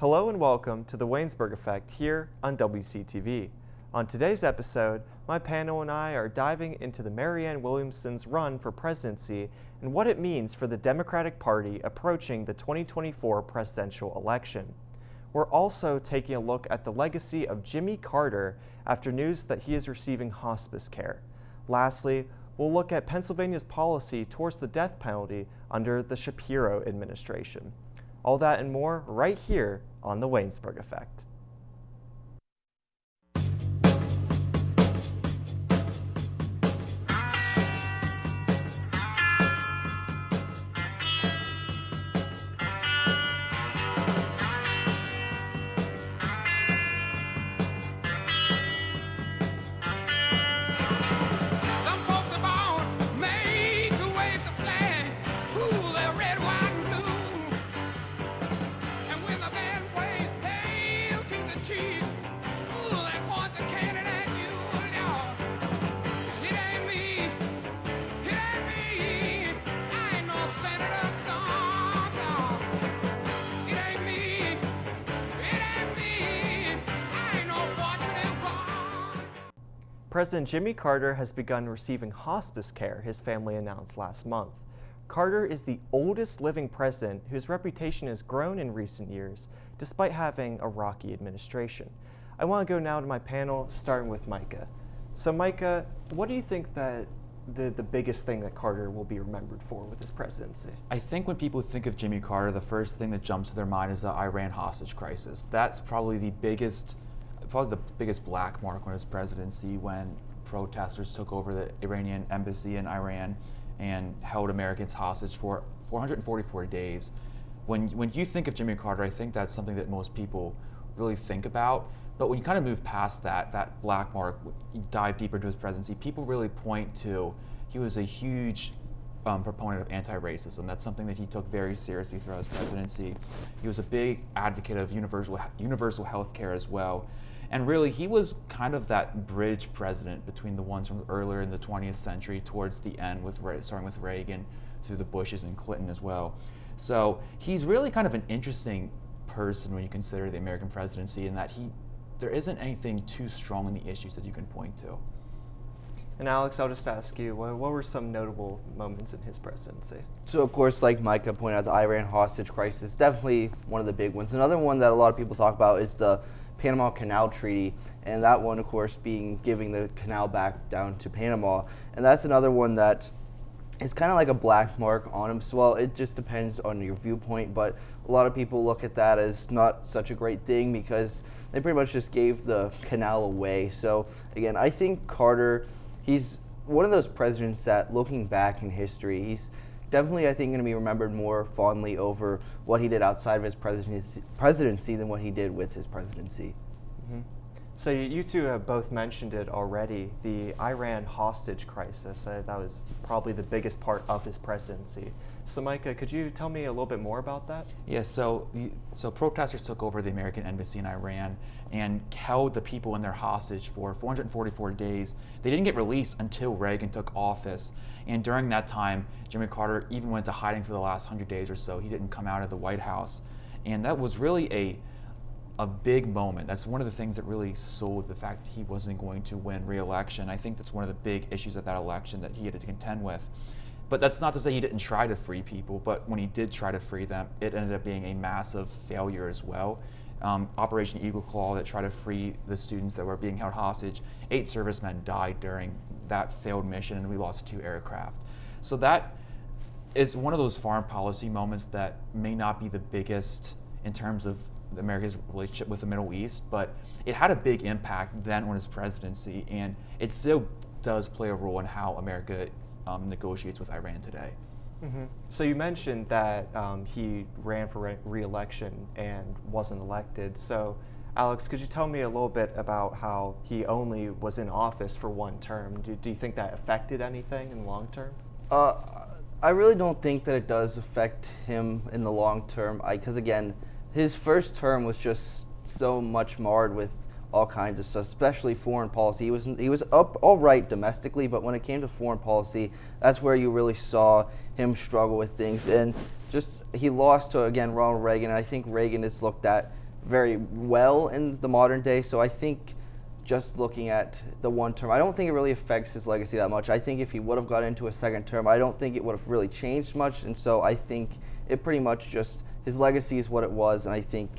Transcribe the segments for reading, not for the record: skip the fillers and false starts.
Hello and welcome to the Waynesburg Effect here on WCTV. On today's episode, my panel and I are diving into the Marianne Williamson's run for presidency and what it means for the Democratic Party approaching the 2024 presidential election. We're also taking a look at the legacy of Jimmy Carter after news that he is receiving hospice care. Lastly, we'll look at Pennsylvania's policy towards the death penalty under the Shapiro administration. All that and more right here on the Waynesburg Effect. President Jimmy Carter has begun receiving hospice care, his family announced last month. Carter is the oldest living president whose reputation has grown in recent years, despite having a rocky administration. I want to go now to my panel, starting with Micah. So Micah, what do you think that the biggest thing that Carter will be remembered for with his presidency? I think when people think of Jimmy Carter, the first thing that jumps to their mind is the Iran hostage crisis. That's probably the biggest black mark on his presidency, when protesters took over the Iranian embassy in Iran and held Americans hostage for 444 days. When you think of Jimmy Carter, I think that's something that most people really think about. But when you kind of move past that black mark, you dive deeper into his presidency, people really point to he was a huge proponent of anti-racism. That's something that he took very seriously throughout his presidency. He was a big advocate of universal health care as well. And really, he was kind of that bridge president between the ones from earlier in the 20th century towards the end, starting with Reagan through the Bushes and Clinton as well. So he's really kind of an interesting person when you consider the American presidency, in that there isn't anything too strong in the issues that you can point to. And Alex, I'll just ask you, what were some notable moments in his presidency? So of course, like Micah pointed out, the Iran hostage crisis, definitely one of the big ones. Another one that a lot of people talk about is the Panama Canal Treaty, and that one, of course, giving the canal back down to Panama. And that's another one that is kind of like a black mark on him. So, well, it just depends on your viewpoint, but a lot of people look at that as not such a great thing because they pretty much just gave the canal away. So, again, I think Carter, he's one of those presidents that, looking back in history, he's definitely, I think, going to be remembered more fondly over what he did outside of his presidency than what he did with his presidency. Mm-hmm. So you two have both mentioned it already, the Iran hostage crisis. That was probably the biggest part of his presidency. So Micah, could you tell me a little bit more about that? Yeah, so protesters took over the American embassy in Iran and held the people in their hostage for 444 days. They didn't get released until Reagan took office. And during that time, Jimmy Carter even went to hiding for the last 100 days or so. He didn't come out of the White House. And that was really a big moment. That's one of the things that really sold the fact that he wasn't going to win re-election. I think that's one of the big issues of that election that he had to contend with. But that's not to say he didn't try to free people, but when he did try to free them, it ended up being a massive failure as well. Operation Eagle Claw that tried to free the students that were being held hostage, 8 servicemen died during that failed mission, and we lost 2 aircraft. So that is one of those foreign policy moments that may not be the biggest in terms of America's relationship with the Middle East, but it had a big impact then on his presidency, and it still does play a role in how America negotiates with Iran today. Mm-hmm. So you mentioned that he ran for re-election and wasn't elected. So Alex, could you tell me a little bit about how he only was in office for one term? Do you think that affected anything in the long term? I really don't think that it does affect him in the long term, because again, his first term was just so much marred with all kinds of stuff, especially foreign policy. He was up all right domestically, but when it came to foreign policy, that's where you really saw him struggle with things. And just he lost to, again, Ronald Reagan, and I think Reagan is looked at very well in the modern day. So I think just looking at the one term, I don't think it really affects his legacy that much. I think if he would have got into a second term, I don't think it would have really changed much. And so I think it pretty much just, his legacy is what it was, and I think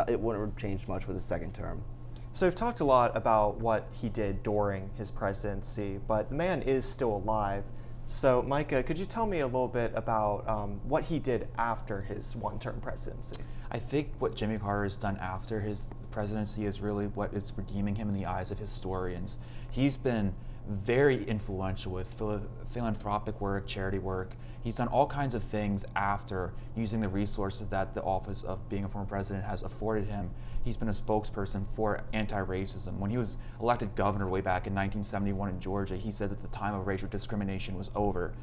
it wouldn't have changed much with his second term. So we've talked a lot about what he did during his presidency, but the man is still alive. So Micah, could you tell me a little bit about what he did after his one-term presidency? I think what Jimmy Carter has done after his presidency is really what is redeeming him in the eyes of historians. He's been very influential with philanthropic work, charity work. He's done all kinds of things after using the resources that the office of being a former president has afforded him. He's been a spokesperson for anti-racism. When he was elected governor way back in 1971 in Georgia, he said that the time of racial discrimination was over.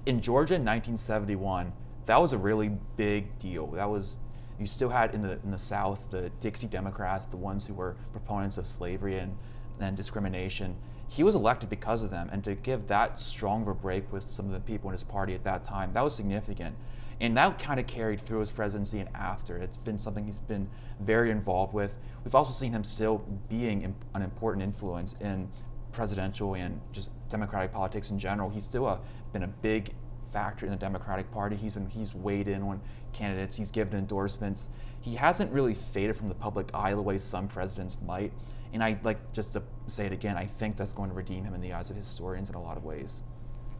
In Georgia in 1971, that was a really big deal. That was, you still had in the South the Dixie Democrats, the ones who were proponents of slavery and discrimination. He was elected because of them, and to give that strong of a break with some of the people in his party at that time, that was significant. And that kind of carried through his presidency and after. It's been something he's been very involved with. We've also seen him still being an important influence in presidential and just Democratic politics in general. He's still been a big factor in the Democratic Party. He's weighed in on candidates. He's given endorsements. He hasn't really faded from the public eye the way some presidents might. And I like just to say it again, I think that's going to redeem him in the eyes of historians in a lot of ways.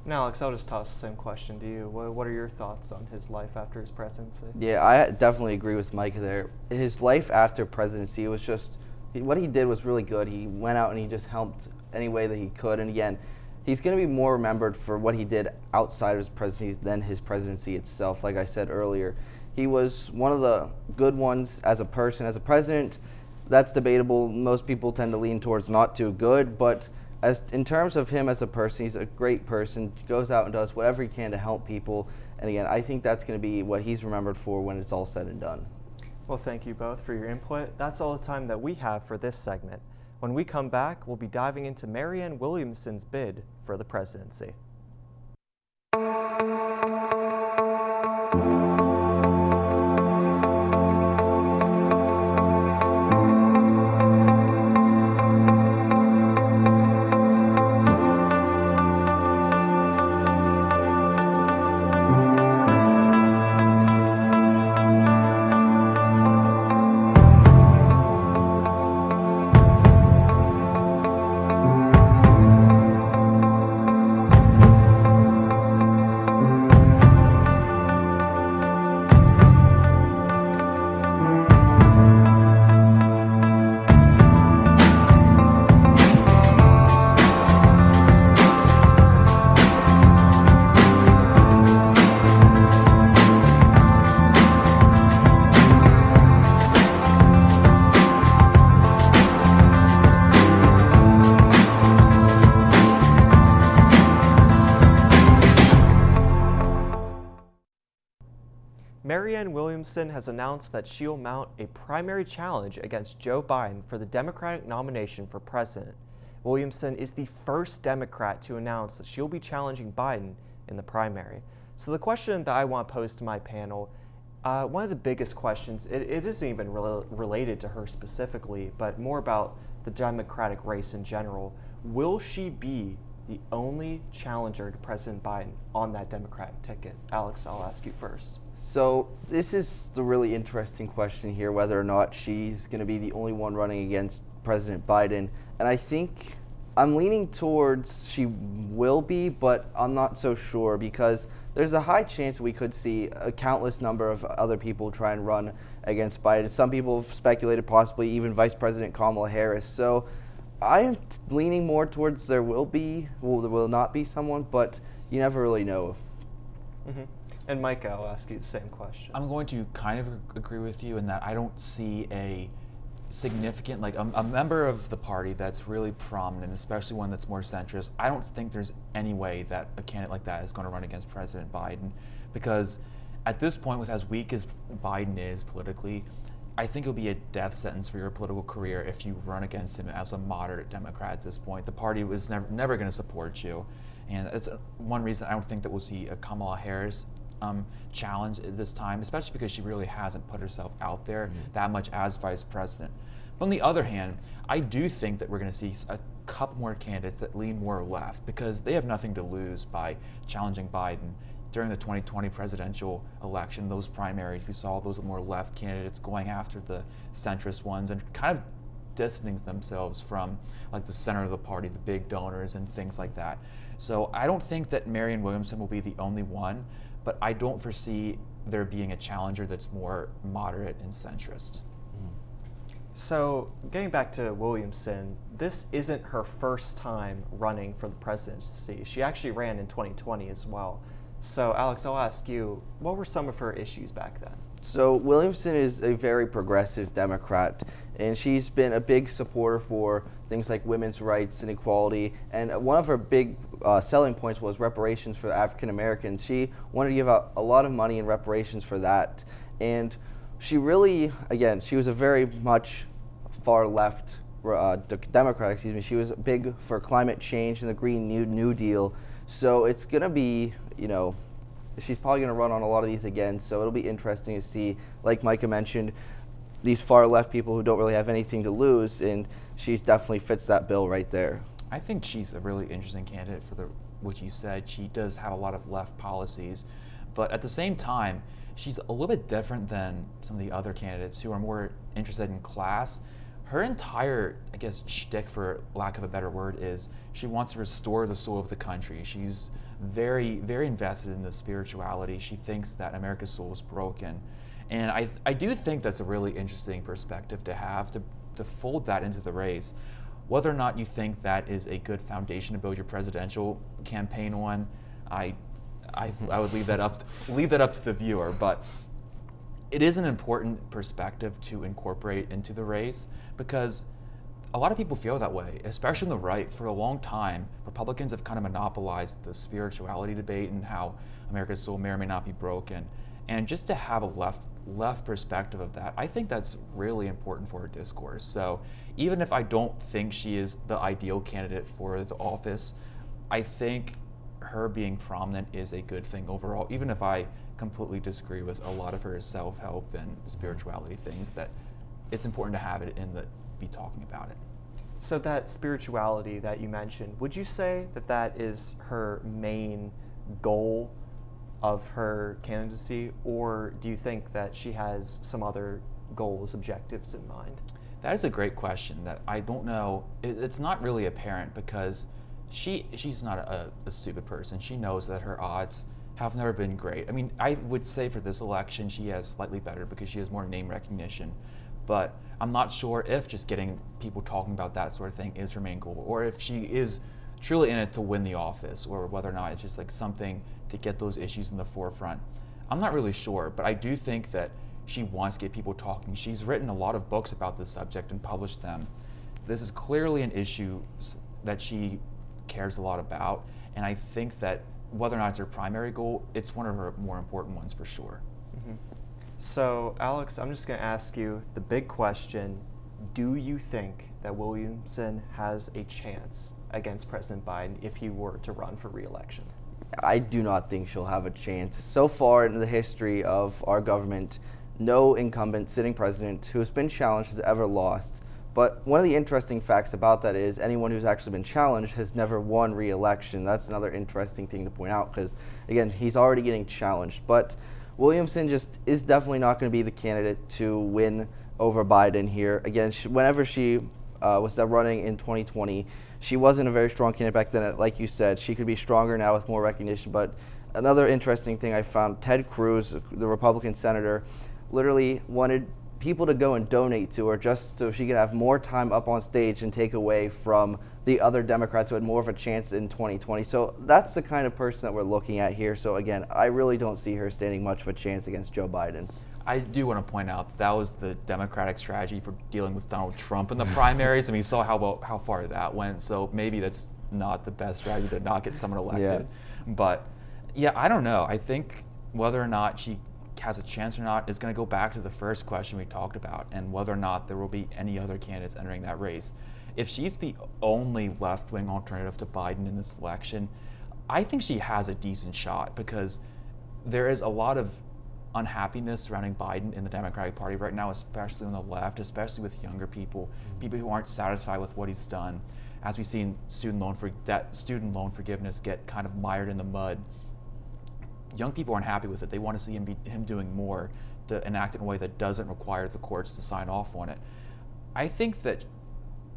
Now, Alex, I'll just toss the same question to you. What are your thoughts on his life after his presidency? Yeah, I definitely agree with Micah there. His life after presidency was just, what he did was really good. He went out and he just helped any way that he could. And again, he's going to be more remembered for what he did outside of his presidency than his presidency itself. Like I said earlier, he was one of the good ones as a person. As a president, that's debatable. Most people tend to lean towards not too good, but as in terms of him as a person, he's a great person, goes out and does whatever he can to help people. And again, I think that's going to be what he's remembered for when it's all said and done. Well, thank you both for your input. That's all the time that we have for this segment. When we come back, we'll be diving into Marianne Williamson's bid for the presidency. Marianne Williamson has announced that she will mount a primary challenge against Joe Biden for the Democratic nomination for president. Williamson is the first Democrat to announce that she'll be challenging Biden in the primary. So the question that I want to pose to my panel, one of the biggest questions, it isn't even related to her specifically, but more about the Democratic race in general. Will she be the only challenger to President Biden on that Democratic ticket? Alex, I'll ask you first. So this is the really interesting question here, whether or not she's going to be the only one running against President Biden. And I think I'm leaning towards she will be, but I'm not so sure because there's a high chance we could see a countless number of other people try and run against Biden. Some people have speculated possibly even Vice President Kamala Harris. So I am leaning more towards there will not be someone, but you never really know. Mm-hmm. And Micah, I'll ask you the same question. I'm going to kind of agree with you in that I don't see a significant, like a member of the party that's really prominent, especially one that's more centrist. I don't think there's any way that a candidate like that is going to run against President Biden, because at this point, with as weak as Biden is politically, I think it would be a death sentence for your political career if you run against him as a moderate Democrat at this point. The party was never going to support you. And it's one reason I don't think that we'll see a Kamala Harris challenge at this time, especially because she really hasn't put herself out there that much as vice president. But on the other hand, I do think that we're going to see a couple more candidates that lean more left because they have nothing to lose by challenging Biden. During the 2020 presidential election, those primaries, we saw those more left candidates going after the centrist ones and kind of distancing themselves from like the center of the party, the big donors and things like that. So I don't think that Marianne Williamson will be the only one, but I don't foresee there being a challenger that's more moderate and centrist. So getting back to Williamson, this isn't her first time running for the presidency. She actually ran in 2020 as well. So Alex, I'll ask you, what were some of her issues back then? So Williamson is a very progressive Democrat, and she's been a big supporter for things like women's rights and equality. And one of her big selling points was reparations for African Americans. She wanted to give out a lot of money in reparations for that. And she really, again, she was a very much far left Democrat, She was big for climate change and the Green New Deal. So it's going to be, she's probably going to run on a lot of these again. So it'll be interesting to see, like Micah mentioned, these far left people who don't really have anything to lose. And she definitely fits that bill right there. I think she's a really interesting candidate for what you said. She does have a lot of left policies, but at the same time, she's a little bit different than some of the other candidates who are more interested in class. Her entire, shtick, for lack of a better word, is she wants to restore the soul of the country. She's very, very invested in the spirituality. She thinks that America's soul is broken. And I do think that's a really interesting perspective to have, to fold that into the race. Whether or not you think that is a good foundation to build your presidential campaign on, I would leave that up to the viewer. But it is an important perspective to incorporate into the race because a lot of people feel that way, especially on the right. For a long time, Republicans have kind of monopolized the spirituality debate and how America's soul may or may not be broken. And just to have a left perspective of that, I think that's really important for her discourse. So even if I don't think she is the ideal candidate for the office, I think her being prominent is a good thing overall, even if I completely disagree with a lot of her self-help and spirituality things, that it's important to have it be talking about it. So that spirituality that you mentioned, would you say that is her main goal of her candidacy, or do you think that she has some other goals, objectives in mind? That is a great question that I don't know. It's not really apparent because she's not a stupid person. She knows that her odds have never been great. I mean, I would say for this election she has slightly better because she has more name recognition, but I'm not sure if just getting people talking about that sort of thing is her main goal, or if she is truly in it to win the office, or whether or not it's just like something to get those issues in the forefront. I'm not really sure, but I do think that she wants to get people talking. She's written a lot of books about this subject and published them. This is clearly an issue that she cares a lot about, and I think that whether or not it's her primary goal, it's one of her more important ones for sure. Mm-hmm. So, Alex, I'm just going to ask you the big question. Do you think that Williamson has a chance against President Biden if he were to run for re-election? I do not think she'll have a chance. So far in the history of our government, no incumbent sitting president who has been challenged has ever lost. But one of the interesting facts about that is anyone who's actually been challenged has never won re-election. That's another interesting thing to point out because, again, he's already getting challenged. But Williamson just is definitely not going to be the candidate to win over Biden here. Again, whenever she was running in 2020, she wasn't a very strong candidate back then. Like you said, she could be stronger now with more recognition. But another interesting thing I found, Ted Cruz, the Republican senator, literally wanted people to go and donate to her just so she could have more time up on stage and take away from the other Democrats who had more of a chance in 2020. So that's the kind of person that we're looking at here. So again, I really don't see her standing much of a chance against Joe Biden. I do want to point out that was the Democratic strategy for dealing with Donald Trump in the primaries. I mean, you saw how far that went. So maybe that's not the best strategy to not get someone elected. Yeah. But yeah, I don't know. I think whether or not she has a chance or not is going to go back to the first question we talked about, and whether or not there will be any other candidates entering that race. If she's the only left-wing alternative to Biden in this election, I think she has a decent shot because there is a lot of unhappiness surrounding Biden in the Democratic Party right now, especially on the left, especially with younger people, people who aren't satisfied with what he's done. As we've seen student loan forgiveness get kind of mired in the mud, young people aren't happy with it. They want to see him doing more to enact it in a way that doesn't require the courts to sign off on it. I think that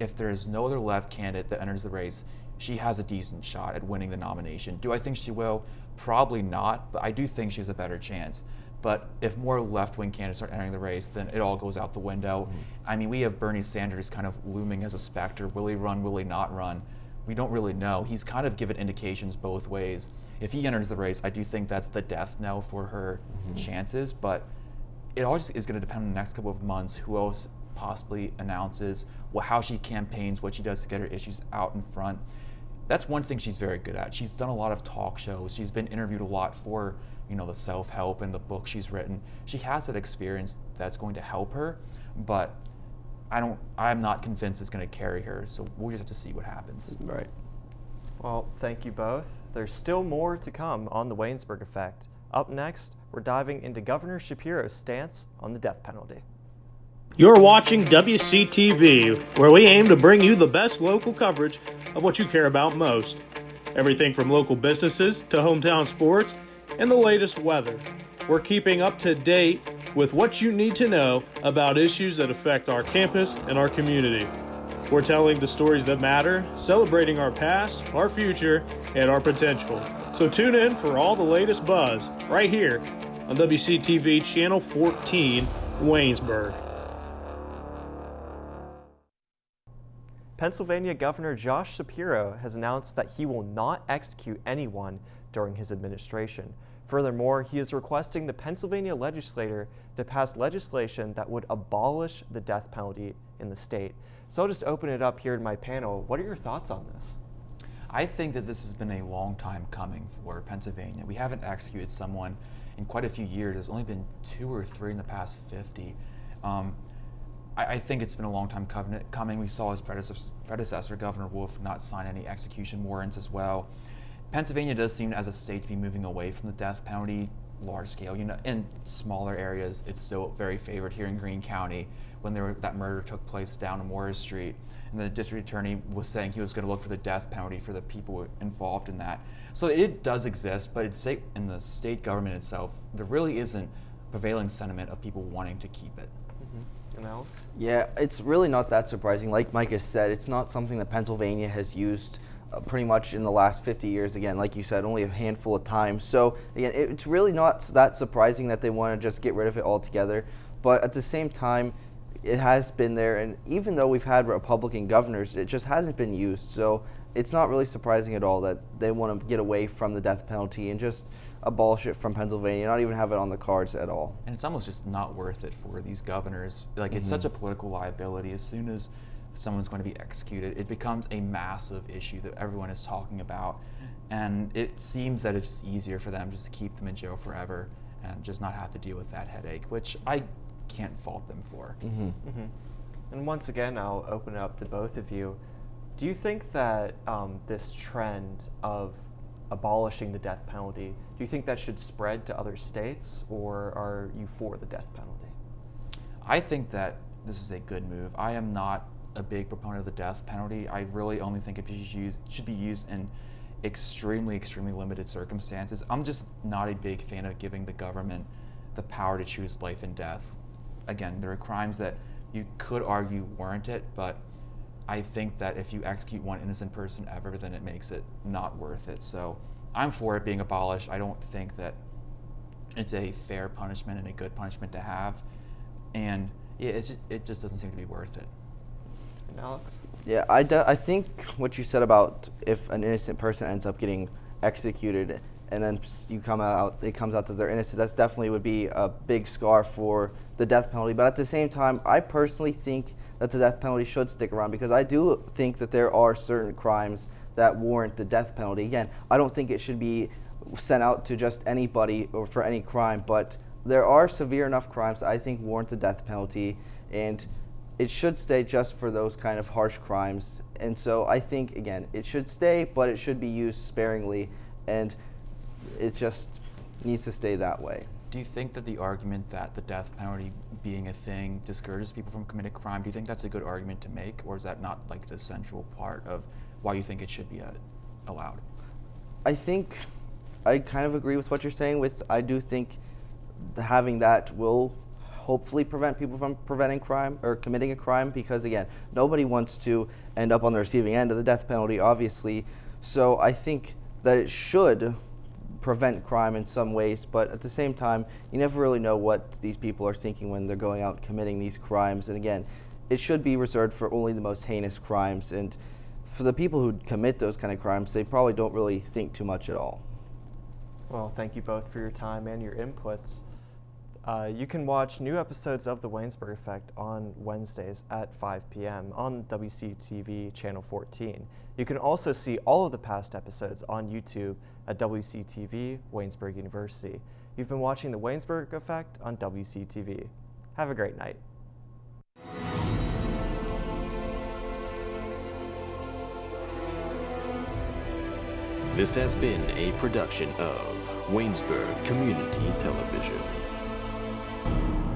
if there is no other left candidate that enters the race, she has a decent shot at winning the nomination. Do I think she will? Probably not, but I do think she has a better chance. But if more left-wing candidates start entering the race, then it all goes out the window. I mean, we have Bernie Sanders kind of looming as a specter. Will he run? Will he not run? We don't really know. He's kind of given indications both ways. If he enters the race, I do think that's the death knell for her chances, but it all just is going to depend on the next couple of months, who else possibly announces, how she campaigns, what she does to get her issues out in front. That's one thing she's very good at. She's done a lot of talk shows. She's been interviewed a lot for, the self-help and the book she's written. She has that experience that's going to help her, but I'm not convinced it's going to carry her, so we'll just have to see what happens. Right. Well, thank you both. There's still more to come on the Waynesburg Effect. Up next, we're diving into Governor Shapiro's stance on the death penalty. You're watching WCTV, where we aim to bring you the best local coverage of what you care about most. Everything from local businesses to hometown sports and the latest weather. We're keeping up to date with what you need to know about issues that affect our campus and our community. We're telling the stories that matter, celebrating our past, our future, and our potential. So tune in for all the latest buzz right here on WCTV Channel 14, Waynesburg. Pennsylvania Governor Josh Shapiro has announced that he will not execute anyone during his administration. Furthermore, he is requesting the Pennsylvania legislature to pass legislation that would abolish the death penalty in the state. So I'll just open it up here to my panel. What are your thoughts on this? I think that this has been a long time coming for Pennsylvania. We haven't executed someone in quite a few years. There's only been 2 or 3 in the past 50. I think it's been a long time coming. We saw his predecessor, Governor Wolf, not sign any execution warrants as well. Pennsylvania does seem as a state to be moving away from the death penalty, large scale. In smaller areas, it's still very favored. Here in Greene County, when that murder took place down on Morris Street, and the district attorney was saying he was going to look for the death penalty for the people involved in that. So it does exist, but in the state government itself, there really isn't prevailing sentiment of people wanting to keep it. And Alex? Yeah, it's really not that surprising. Like Micah said, it's not something that Pennsylvania has used pretty much in the last 50 years. Again, like you said, only a handful of times. So again, it's really not that surprising that they want to just get rid of it altogether. But at the same time, it has been there, and even though we've had Republican governors, it just hasn't been used. So it's not really surprising at all that they want to get away from the death penalty and just abolish it from Pennsylvania, not even have it on the cards at all. And it's almost just not worth it for these governors. It's such a political liability. As soon as someone's going to be executed, it becomes a massive issue that everyone is talking about. And it seems that it's just easier for them just to keep them in jail forever and just not have to deal with that headache, which I can't fault them for. And once again, I'll open it up to both of you. Do you think that this trend of abolishing the death penalty, do you think that should spread to other states, or are you for the death penalty? I think that this is a good move. I am not a big proponent of the death penalty. I really only think it should be used in extremely, extremely limited circumstances. I'm just not a big fan of giving the government the power to choose life and death. Again, there are crimes that you could argue warrant it, but I think that if you execute one innocent person ever, then it makes it not worth it. So I'm for it being abolished. I don't think that it's a fair punishment and a good punishment to have. And it just doesn't seem to be worth it. And Alex? Yeah, I think what you said about if an innocent person ends up getting executed and then it comes out that they're innocent, that's definitely would be a big scar for the death penalty. But at the same time, I personally think that the death penalty should stick around, because I do think that there are certain crimes that warrant the death penalty. Again, I don't think it should be sent out to just anybody or for any crime, but there are severe enough crimes that I think warrant the death penalty, and it should stay just for those kind of harsh crimes. And so I think, again, it should stay, but it should be used sparingly, and it's just, needs to stay that way. Do you think that the argument that the death penalty being a thing discourages people from committing crime, do you think that's a good argument to make, or is that not like the central part of why you think it should be allowed? I think I kind of agree with what you're saying. I do think having that will hopefully prevent people from preventing crime or committing a crime, because again, nobody wants to end up on the receiving end of the death penalty, obviously. So I think that it should prevent crime in some ways, but at the same time, you never really know what these people are thinking when they're going out committing these crimes. And again, it should be reserved for only the most heinous crimes, and for the people who commit those kind of crimes, they probably don't really think too much at all. Well, thank you both for your time and your inputs. You can watch new episodes of The Waynesburg Effect on Wednesdays at 5 p.m. on WCTV Channel 14. You can also see all of the past episodes on YouTube at WCTV Waynesburg University. You've been watching The Waynesburg Effect on WCTV. Have a great night. This has been a production of Waynesburg Community Television.